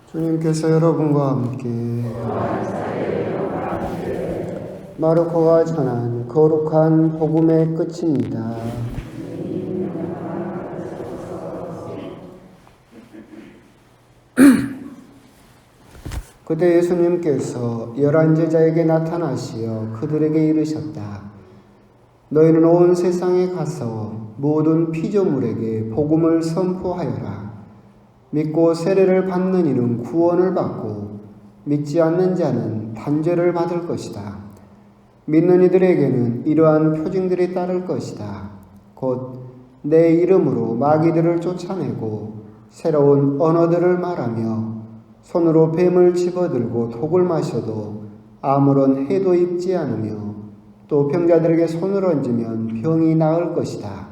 주님께서 여러분과 함께 마르코가 전한 거룩한 복음의 끝입니다. 그때 예수님께서 11제자에게 나타나시어 그들에게 이르셨다. 너희는 온 세상에 가서 모든 피조물에게 복음을 선포하여라. 믿고 세례를 받는 이는 구원을 받고 믿지 않는 자는 단죄를 받을 것이다. 믿는 이들에게는 이러한 표징들이 따를 것이다. 곧 내 이름으로 마귀들을 쫓아내고 새로운 언어들을 말하며 손으로 뱀을 집어들고 독을 마셔도 아무런 해도 입지 않으며 또 병자들에게 손을 얹으면 병이 나을 것이다.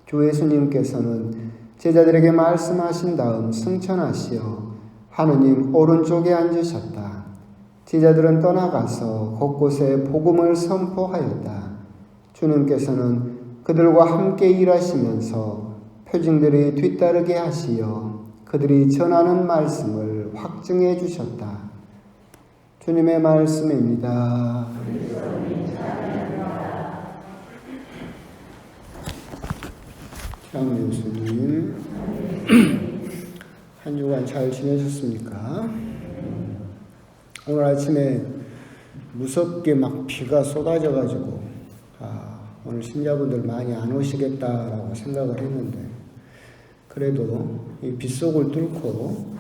주 예수님께서는 제자들에게 말씀하신 다음 승천하시어 하느님 오른쪽에 앉으셨다. 제자들은 떠나가서 곳곳에 복음을 선포하였다. 주님께서는 그들과 함께 일하시면서 표징들이 뒤따르게 하시어 그들이 전하는 말씀을 확증해 주셨다. 주님의 말씀입니다. 참 예수님, 한 주간 잘 지내셨습니까? 오늘 아침에 무섭게 막 비가 쏟아져가지고 오늘 신자분들 많이 안 오시겠다라고 생각을 했는데 그래도 이 빗속을 뚫고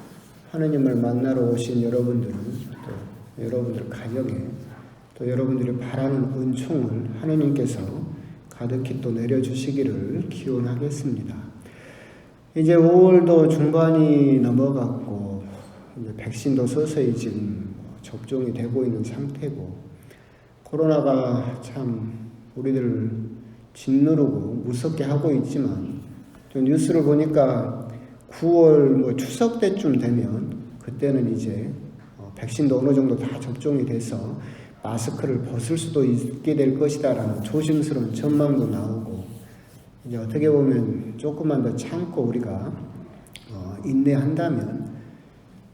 하느님을 만나러 오신 여러분들은 또 여러분들 가정에 또 여러분들이 바라는 은총을 하느님께서 가득히 또 내려주시기를 기원하겠습니다. 이제 5월도 중반이 넘어갔고 이제 백신도 서서히 지금 접종이 되고 있는 상태고 코로나가 참 우리들을 짓누르고 무섭게 하고 있지만 또 뉴스를 보니까 9월 추석 때쯤 되면 그때는 이제 백신도 어느 정도 다 접종이 돼서 마스크를 벗을 수도 있게 될 것이다라는 조심스러운 전망도 나오고 이제 어떻게 보면 조금만 더 참고 우리가 인내한다면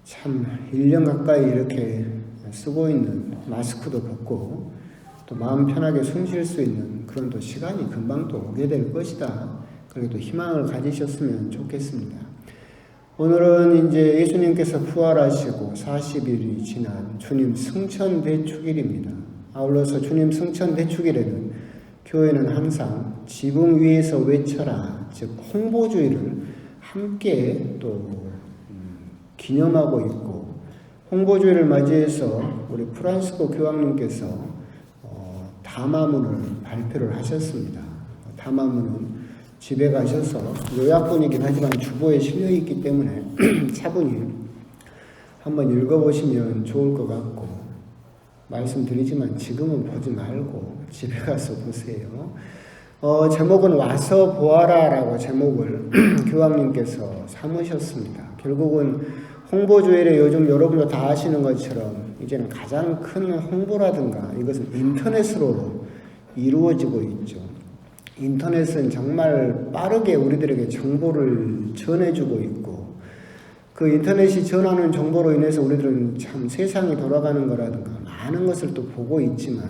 참 1년 가까이 이렇게 쓰고 있는 마스크도 벗고 또 마음 편하게 숨 쉴 수 있는 그런 또 시간이 금방 또 오게 될 것이다. 그렇게 또 희망을 가지셨으면 좋겠습니다. 오늘은 이제 예수님께서 부활하시고 40일이 지난 주님 승천 대축일입니다. 아울러서 주님 승천 대축일에는 교회는 항상 지붕 위에서 외쳐라, 즉 홍보주의를 함께 또 기념하고 있고 홍보주의를 맞이해서 우리 프란시스코 교황님께서 담화문을 발표를 하셨습니다. 담화문은 집에 가셔서 요약본이긴 하지만 주보에 실려 있기 때문에 차분히 한번 읽어보시면 좋을 것 같고 말씀드리지만 지금은 보지 말고 집에 가서 보세요. 제목은 와서 보아라 라고 제목을 교황님께서 삼으셨습니다. 결국은 홍보주의를 요즘 여러분도 다 아시는 것처럼 이제는 가장 큰 홍보라든가 이것은 인터넷으로 이루어지고 있죠. 인터넷은 정말 빠르게 우리들에게 정보를 전해주고 있고 그 인터넷이 전하는 정보로 인해서 우리들은 참 세상이 돌아가는 거라든가 많은 것을 또 보고 있지만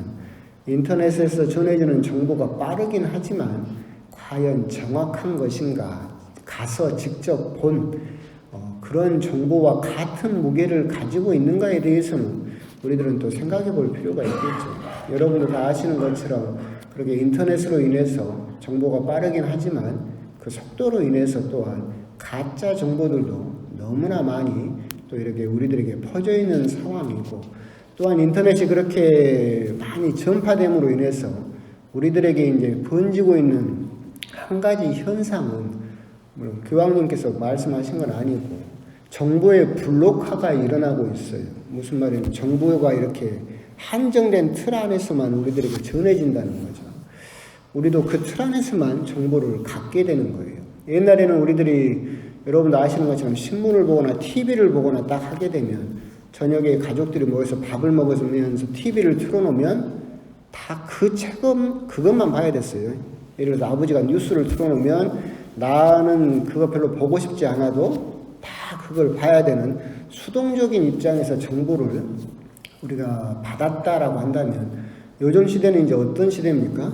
인터넷에서 전해지는 정보가 빠르긴 하지만 과연 정확한 것인가 가서 직접 본 그런 정보와 같은 무게를 가지고 있는가에 대해서는 우리들은 또 생각해 볼 필요가 있겠죠. 여러분도 다 아시는 것처럼 그렇게 인터넷으로 인해서 정보가 빠르긴 하지만 그 속도로 인해서 또한 가짜 정보들도 너무나 많이 또 이렇게 우리들에게 퍼져 있는 상황이고 또한 인터넷이 그렇게 많이 전파됨으로 인해서 우리들에게 이제 번지고 있는 한 가지 현상은 물론 교황님께서 말씀하신 건 아니고 정보의 블록화가 일어나고 있어요. 무슨 말이냐면 정보가 이렇게 한정된 틀 안에서만 우리들에게 전해진다는 거죠. 우리도 그 틀 안에서만 정보를 갖게 되는 거예요. 옛날에는 우리들이 여러분도 아시는 것처럼 신문을 보거나 TV를 보거나 딱 하게 되면 저녁에 가족들이 모여서 밥을 먹으면서 TV를 틀어놓으면 다 그 그것만 봐야 됐어요. 예를 들어서 아버지가 뉴스를 틀어놓으면 나는 그거 별로 보고 싶지 않아도 다 그걸 봐야 되는 수동적인 입장에서 정보를 우리가 받았다라고 한다면 요즘 시대는 이제 어떤 시대입니까?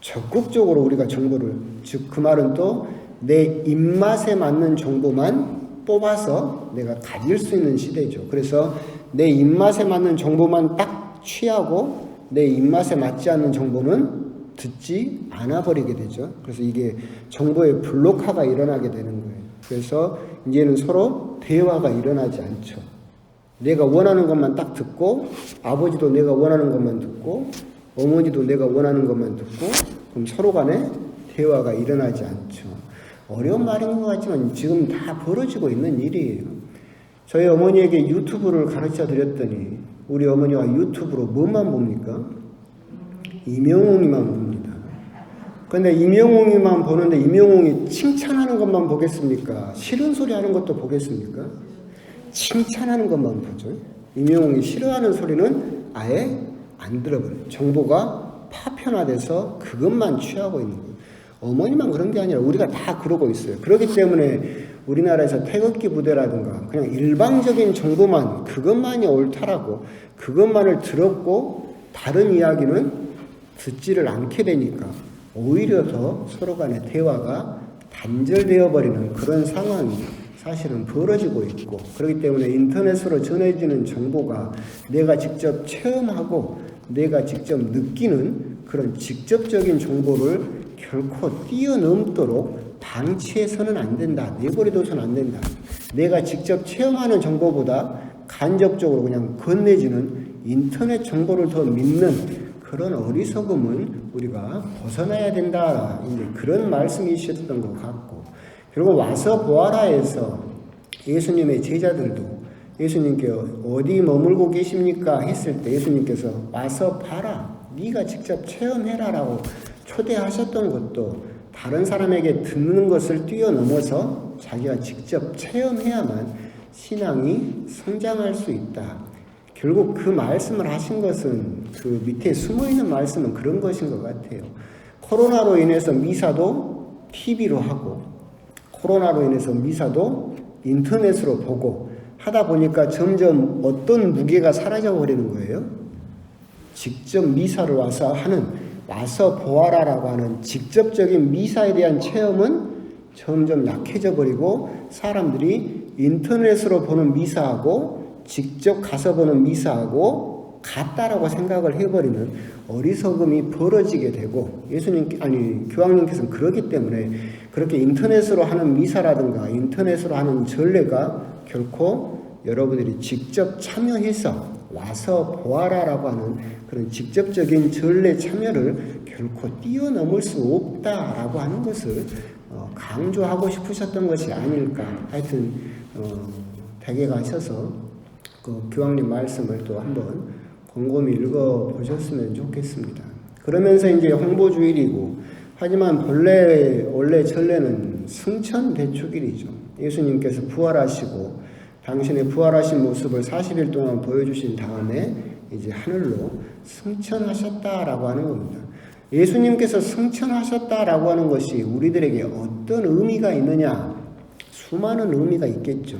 적극적으로 우리가 정보를, 즉 그 말은 또 내 입맛에 맞는 정보만 뽑아서 내가 가질 수 있는 시대죠. 그래서 내 입맛에 맞는 정보만 딱 취하고 내 입맛에 맞지 않는 정보는 듣지 않아 버리게 되죠. 그래서 이게 정보의 블록화가 일어나게 되는 거예요. 그래서 이제는 서로 대화가 일어나지 않죠. 내가 원하는 것만 딱 듣고, 아버지도 내가 원하는 것만 듣고, 어머니도 내가 원하는 것만 듣고, 그럼 서로 간에 대화가 일어나지 않죠. 어려운 말인 것 같지만 지금 다 벌어지고 있는 일이에요. 저희 어머니에게 유튜브를 가르쳐 드렸더니 우리 어머니가 유튜브로 뭐만 봅니까? 이명웅이만 봅니다. 그런데 이명웅이만 보는데 이명웅이 칭찬하는 것만 보겠습니까? 싫은 소리 하는 것도 보겠습니까? 칭찬하는 것만 보죠. 이명웅이 싫어하는 소리는 아예 안 들어버려요. 정보가 파편화돼서 그것만 취하고 있는 거예요. 어머니만 그런 게 아니라 우리가 다 그러고 있어요. 그렇기 때문에 우리나라에서 태극기 부대라든가 그냥 일방적인 정보만, 그것만이 옳다라고 그것만을 들었고 다른 이야기는 듣지를 않게 되니까 오히려 더 서로 간의 대화가 단절되어 버리는 그런 상황이 사실은 벌어지고 있고, 그렇기 때문에 인터넷으로 전해지는 정보가 내가 직접 체험하고 내가 직접 느끼는 그런 직접적인 정보를 결코 뛰어넘도록 방치해서는 안 된다. 내버려둬서는 안 된다. 내가 직접 체험하는 정보보다 간접적으로 그냥 건네지는 인터넷 정보를 더 믿는 그런 어리석음은 우리가 벗어나야 된다. 이제 그런 말씀이셨던 것 같고, 그리고 와서 보아라에서 예수님의 제자들도 예수님께 어디 머물고 계십니까? 했을 때 예수님께서 와서 봐라. 네가 직접 체험해라 라고 초대하셨던 것도 다른 사람에게 듣는 것을 뛰어넘어서 자기가 직접 체험해야만 신앙이 성장할 수 있다. 결국 그 말씀을 하신 것은 그 밑에 숨어있는 말씀은 그런 것인 것 같아요. 코로나로 인해서 미사도 TV로 하고 코로나로 인해서 미사도 인터넷으로 보고 하다 보니까 점점 어떤 무게가 사라져 버리는 거예요. 직접 미사를 와서 보아라라고 하는 직접적인 미사에 대한 체험은 점점 약해져 버리고 사람들이 인터넷으로 보는 미사하고 직접 가서 보는 미사하고 같다라고 생각을 해버리는 어리석음이 벌어지게 되고, 교황님께서는 그렇기 때문에 그렇게 인터넷으로 하는 미사라든가 인터넷으로 하는 전례가 결코 여러분들이 직접 참여해서 와서 보아라라고 하는 그런 직접적인 전례 참여를 결코 뛰어넘을 수 없다라고 하는 것을 강조하고 싶으셨던 것이 아닐까. 하여튼 댁에 가셔서 그 교황님 말씀을 또 한번 곰곰이 읽어보셨으면 좋겠습니다. 그러면서 이제 홍보주일이고, 하지만 원래 전례는 승천대축일이죠. 예수님께서 부활하시고 당신의 부활하신 모습을 40일 동안 보여주신 다음에 이제 하늘로 승천하셨다라고 하는 겁니다. 예수님께서 승천하셨다라고 하는 것이 우리들에게 어떤 의미가 있느냐? 수많은 의미가 있겠죠.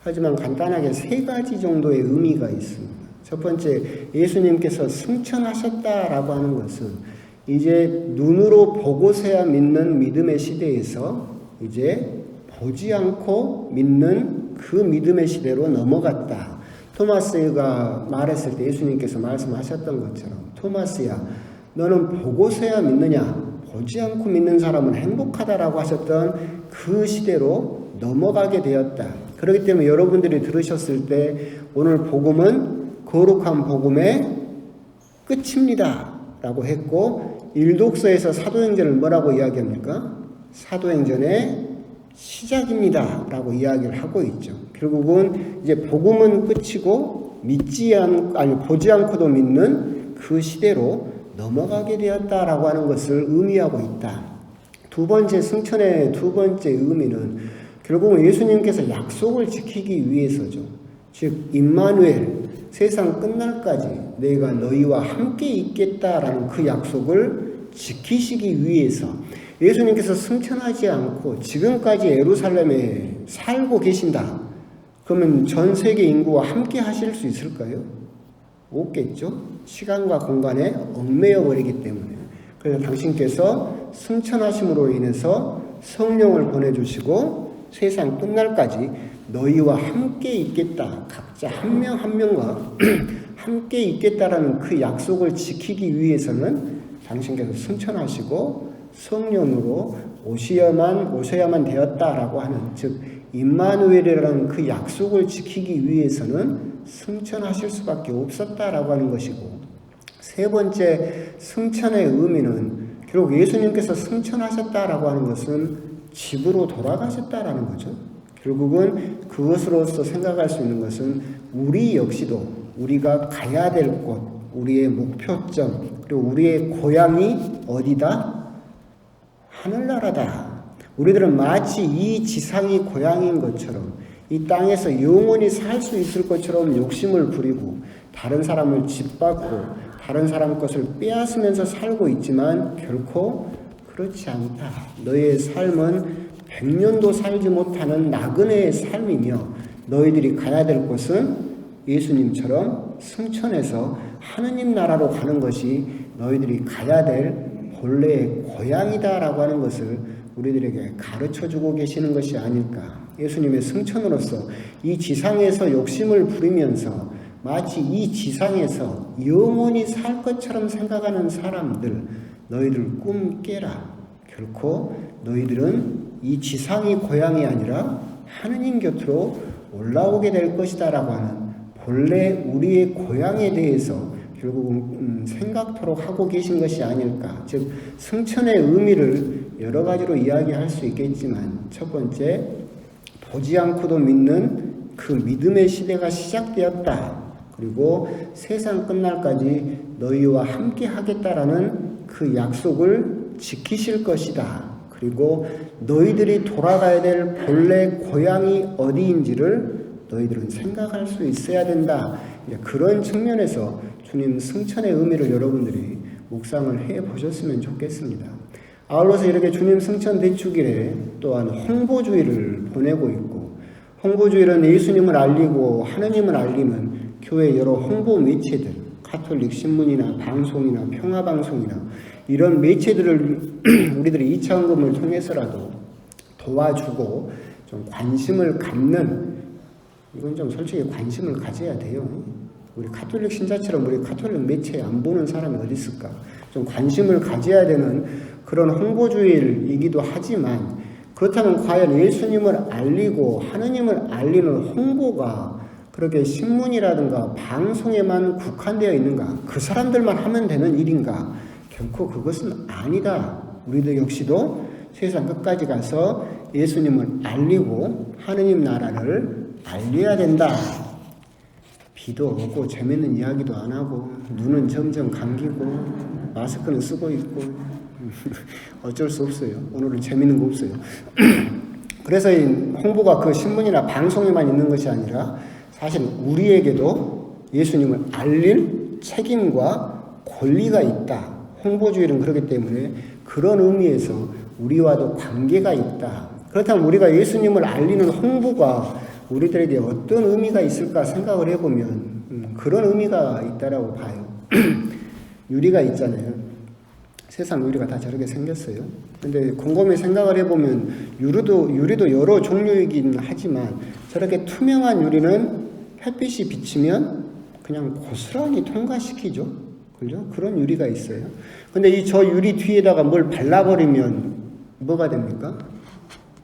하지만 간단하게 3가지 정도의 의미가 있습니다. 첫 번째, 예수님께서 승천하셨다라고 하는 것은 이제 눈으로 보고서야 믿는 믿음의 시대에서 이제 보지 않고 믿는 그 믿음의 시대로 넘어갔다. 토마스가 말했을 때 예수님께서 말씀하셨던 것처럼, 토마스야, 너는 보고서야 믿느냐? 보지 않고 믿는 사람은 행복하다라고 하셨던 그 시대로 넘어가게 되었다. 그렇기 때문에 여러분들이 들으셨을 때 오늘 복음은 거룩한 복음의 끝입니다 라고 했고, 일독서에서 사도행전을 뭐라고 이야기합니까? 사도행전의 시작입니다 라고 이야기를 하고 있죠. 결국은 이제 복음은 끝이고 보지 않고도 믿는 그 시대로 넘어가게 되었다라고 하는 것을 의미하고 있다. 두 번째, 승천의 두 번째 의미는 결국은 예수님께서 약속을 지키기 위해서죠. 즉 임마누엘, 세상 끝날까지 내가 너희와 함께 있겠다라는 그 약속을 지키시기 위해서, 예수님께서 승천하지 않고 지금까지 예루살렘에 살고 계신다. 그러면 전 세계 인구와 함께 하실 수 있을까요? 없겠죠. 시간과 공간에 얽매여 버리기 때문에. 그래서 당신께서 승천하심으로 인해서 성령을 보내주시고 세상 끝날까지 너희와 함께 있겠다. 각자 한 명 한 명과 함께 있겠다라는 그 약속을 지키기 위해서는 당신께서 승천하시고 성령으로 오셔야만 되었다라고 하는, 즉 임마누엘이라는 그 약속을 지키기 위해서는 승천하실 수밖에 없었다라고 하는 것이고, 세 번째 승천의 의미는 결국 예수님께서 승천하셨다라고 하는 것은 집으로 돌아가셨다라는 거죠. 결국은 그것으로서 생각할 수 있는 것은 우리 역시도 우리가 가야 될 곳, 우리의 목표점, 그리고 우리의 고향이 어디다? 하늘나라다. 우리들은 마치 이 지상이 고향인 것처럼 이 땅에서 영원히 살 수 있을 것처럼 욕심을 부리고 다른 사람을 짓밟고 다른 사람 것을 빼앗으면서 살고 있지만 결코 그렇지 않다. 너의 삶은 100년도 살지 못하는 나그네의 삶이며 너희들이 가야 될 곳은 예수님처럼 승천해서 하느님 나라로 가는 것이 너희들이 가야 될 본래의 고향이다라고 하는 것을 우리들에게 가르쳐주고 계시는 것이 아닐까. 예수님의 승천으로서 이 지상에서 욕심을 부리면서 마치 이 지상에서 영원히 살 것처럼 생각하는 사람들, 너희들 꿈 깨라. 결코 너희들은 이 지상이 고향이 아니라 하느님 곁으로 올라오게 될 것이다라고 하는 본래 우리의 고향에 대해서 결국은 생각토록 하고 계신 것이 아닐까. 즉 승천의 의미를 여러 가지로 이야기할 수 있겠지만, 첫 번째, 보지 않고도 믿는 그 믿음의 시대가 시작되었다. 그리고 세상 끝날까지 너희와 함께 하겠다라는 그 약속을 지키실 것이다. 그리고 너희들이 돌아가야 될 본래 고향이 어디인지를 너희들은 생각할 수 있어야 된다. 그런 측면에서 주님 승천의 의미를 여러분들이 묵상을 해보셨으면 좋겠습니다. 아울러서 이렇게 주님 승천 대축일에 또한 홍보주의를 보내고 있고, 홍보주의는 예수님을 알리고 하느님을 알리는 교회 여러 홍보 매체들, 가톨릭 신문이나 방송이나 평화방송이나 이런 매체들을 우리들이 이차원금을 통해서라도 도와주고 좀 관심을 갖는, 이건 좀 솔직히 관심을 가져야 돼요. 우리 가톨릭 신자처럼 우리 가톨릭 매체에 안 보는 사람이 어디 있을까? 좀 관심을 가져야 되는 그런 홍보주의이기도 하지만, 그렇다면 과연 예수님을 알리고 하느님을 알리는 홍보가 그렇게 신문이라든가 방송에만 국한되어 있는가? 그 사람들만 하면 되는 일인가? 결코 그것은 아니다. 우리도 역시도 세상 끝까지 가서 예수님을 알리고 하느님 나라를 알려야 된다. 비도 오고 재밌는 이야기도 안 하고 눈은 점점 감기고 마스크는 쓰고 있고 어쩔 수 없어요. 오늘은 재밌는 거 없어요. 그래서 이 홍보가 그 신문이나 방송에만 있는 것이 아니라 사실 우리에게도 예수님을 알릴 책임과 권리가 있다. 홍보주의는 그렇기 때문에 그런 의미에서 우리와도 관계가 있다. 그렇다면 우리가 예수님을 알리는 홍보가 우리들에게 어떤 의미가 있을까 생각을 해보면 그런 의미가 있다라고 봐요. 유리가 있잖아요. 세상 유리가 다 저렇게 생겼어요. 근데 곰곰이 생각을 해보면 유리도 여러 종류이긴 하지만 저렇게 투명한 유리는 햇빛이 비치면 그냥 고스란히 통과시키죠. 그죠? 그런 유리가 있어요. 근데 저 유리 뒤에다가 뭘 발라버리면 뭐가 됩니까?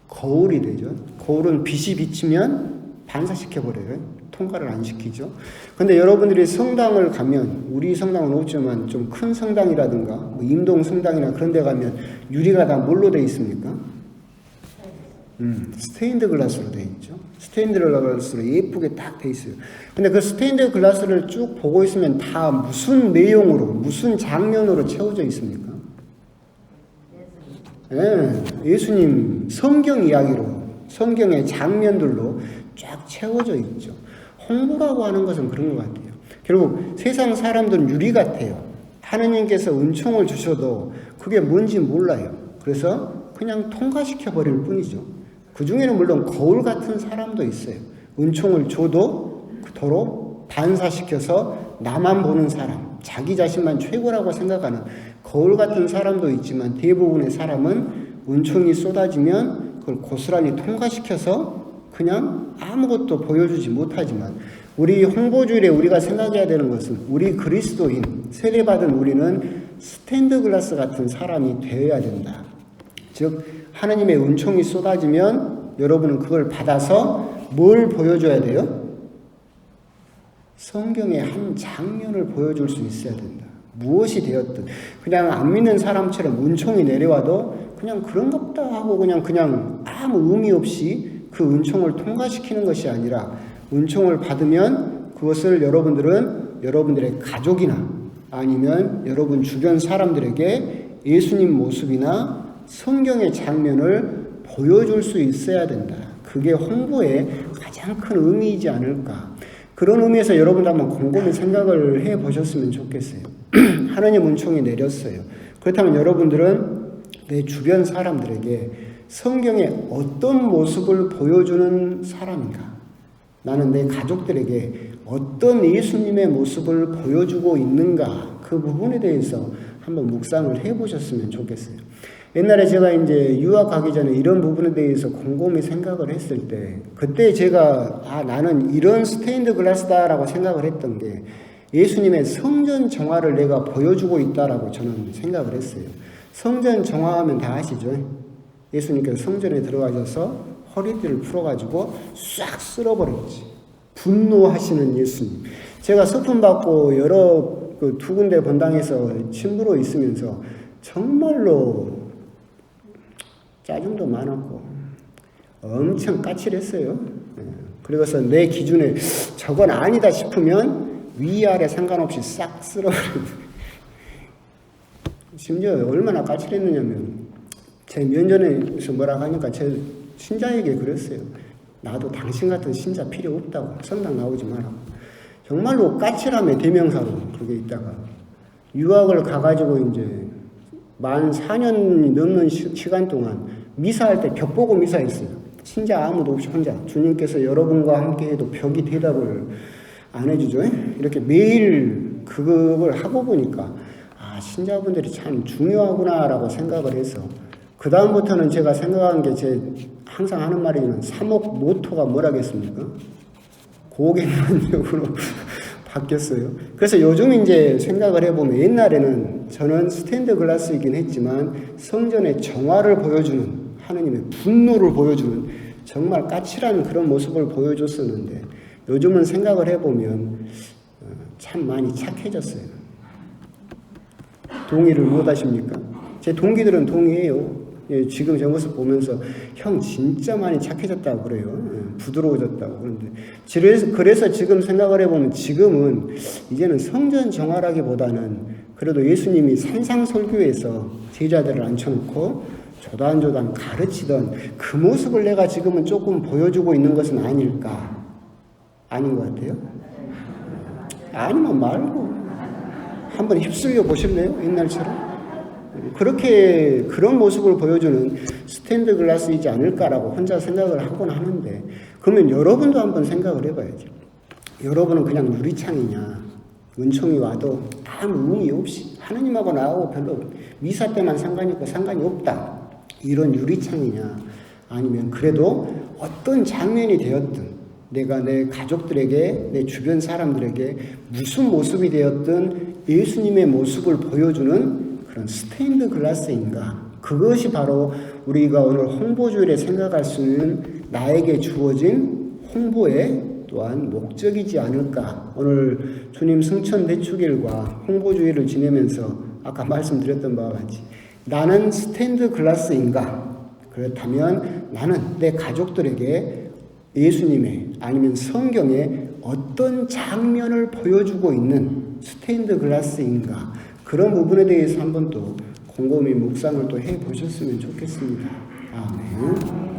거울이 되죠. 거울은 빛이 비치면 반사시켜버려요. 통과를 안 시키죠. 근데 여러분들이 성당을 가면, 우리 성당은 없지만 좀 큰 성당이라든가 뭐 임동 성당이나 그런 데 가면 유리가 다 뭘로 되어 있습니까? 스테인드 글라스로 되어 있죠. 스테인드 글라스로 예쁘게 딱 되어 있어요. 근데 그 스테인드 글라스를 쭉 보고 있으면 다 무슨 내용으로, 무슨 장면으로 채워져 있습니까? 예수님 성경 이야기로, 성경의 장면들로 쫙 채워져 있죠. 홍보라고 하는 것은 그런 것 같아요. 결국 세상 사람들은 유리 같아요. 하느님께서 은총을 주셔도 그게 뭔지 몰라요. 그래서 그냥 통과시켜 버릴 뿐이죠. 그 중에는 물론 거울 같은 사람도 있어요. 은총을 줘도 그토록 반사시켜서 나만 보는 사람, 자기 자신만 최고라고 생각하는 거울 같은 사람도 있지만 대부분의 사람은 은총이 쏟아지면 그걸 고스란히 통과시켜서 그냥 아무것도 보여주지 못하지만 우리 홍보주일에 우리가 생각해야 되는 것은 우리 그리스도인, 세례받은 우리는 스탠드 글라스 같은 사람이 되어야 된다. 즉 하나님의 은총이 쏟아지면 여러분은 그걸 받아서 뭘 보여줘야 돼요? 성경의 한 장면을 보여줄 수 있어야 된다. 무엇이 되었든 그냥 안 믿는 사람처럼 은총이 내려와도 그냥 그런가 보다 하고 그냥 아무 의미 없이 그 은총을 통과시키는 것이 아니라 은총을 받으면 그것을 여러분들은 여러분들의 가족이나 아니면 여러분 주변 사람들에게 예수님 모습이나 성경의 장면을 보여줄 수 있어야 된다. 그게 홍보의 가장 큰 의미이지 않을까. 그런 의미에서 여러분도 한번 곰곰이 생각을 해보셨으면 좋겠어요. 하나님 은총이 내렸어요. 그렇다면 여러분들은 내 주변 사람들에게 성경의 어떤 모습을 보여주는 사람인가? 나는 내 가족들에게 어떤 예수님의 모습을 보여주고 있는가? 그 부분에 대해서 한번 묵상을 해보셨으면 좋겠어요. 옛날에 제가 이제 유학 가기 전에 이런 부분에 대해서 곰곰이 생각을 했을 때, 그때 제가, 나는 이런 스테인드 글라스다라고 생각을 했던 게, 예수님의 성전 정화를 내가 보여주고 있다라고 저는 생각을 했어요. 성전 정화하면 다 아시죠? 예수님께서 성전에 들어가셔서 허리띠를 풀어가지고 싹 쓸어버렸지. 분노하시는 예수님. 제가 서품 받고 여러 두 군데 본당에서 친부로 있으면서 정말로 짜증도 많았고 엄청 까칠했어요. 그래서 내 기준에 저건 아니다 싶으면 위아래 상관없이 싹 쓸어버리고 심지어 얼마나 까칠했느냐면 제 면전에서 뭐라고 하니까 제 신자에게 그랬어요. 나도 당신 같은 신자 필요 없다고. 성당 나오지 마라. 정말로 까칠함의 대명사로 그게 있다가 유학을 가가지고 이제 만 4년이 넘는 시간 동안 미사할 때 벽 보고 미사했어요. 신자 아무도 없이 혼자. 주님께서 여러분과 함께 해도 벽이 대답을 안 해주죠. 이렇게 매일 그걸 하고 보니까 신자분들이 참 중요하구나라고 생각을 해서 그 다음부터는 제가 생각한 게 제 항상 하는 말이지만 사목 모토가 뭐라겠습니까? 고객만족으로 바뀌었어요. 그래서 요즘 이제 생각을 해보면 옛날에는 저는 스탠드 글라스이긴 했지만 성전의 정화를 보여주는 하느님의 분노를 보여주는 정말 까칠한 그런 모습을 보여줬었는데 요즘은 생각을 해보면 참 많이 착해졌어요. 동의를 못 하십니까? 제 동기들은 동의해요. 지금 제 모습 보면서 형 진짜 많이 착해졌다고 그래요. 부드러워졌다고. 그런데 그래서 지금 생각을 해보면 지금은 이제는 성전 정화라기보다는 그래도 예수님이 산상설교에서 제자들을 앉혀놓고 조단조단 가르치던 그 모습을 내가 지금은 조금 보여주고 있는 것은 아닐까? 아닌 것 같아요? 아니면 말고 한번 휩쓸려 보실래요? 옛날처럼? 그렇게 그런 모습을 보여주는 스탠드 글라스이지 않을까라고 혼자 생각을 하곤 하는데 그러면 여러분도 한번 생각을 해봐야죠. 여러분은 그냥 유리창이냐? 은총이 와도 아무 의미 없이 하나님하고 나하고 별로 미사 때만 상관이 있고 상관이 없다. 이런 유리창이냐? 아니면 그래도 어떤 장면이 되었든 내가 내 가족들에게 내 주변 사람들에게 무슨 모습이 되었든 예수님의 모습을 보여주는 그런 스테인드 글라스인가? 그것이 바로 우리가 오늘 홍보주일에 생각할 수 있는 나에게 주어진 홍보의 또한 목적이지 않을까? 오늘 주님 승천 대축일과 홍보주일을 지내면서 아까 말씀드렸던 바와 같이 나는 스탠드 글라스인가? 그렇다면 나는 내 가족들에게 예수님의 아니면 성경의 어떤 장면을 보여주고 있는 스테인드 글라스인가? 그런 부분에 대해서 한번 또 곰곰이 묵상을 또 해보셨으면 좋겠습니다. 아멘.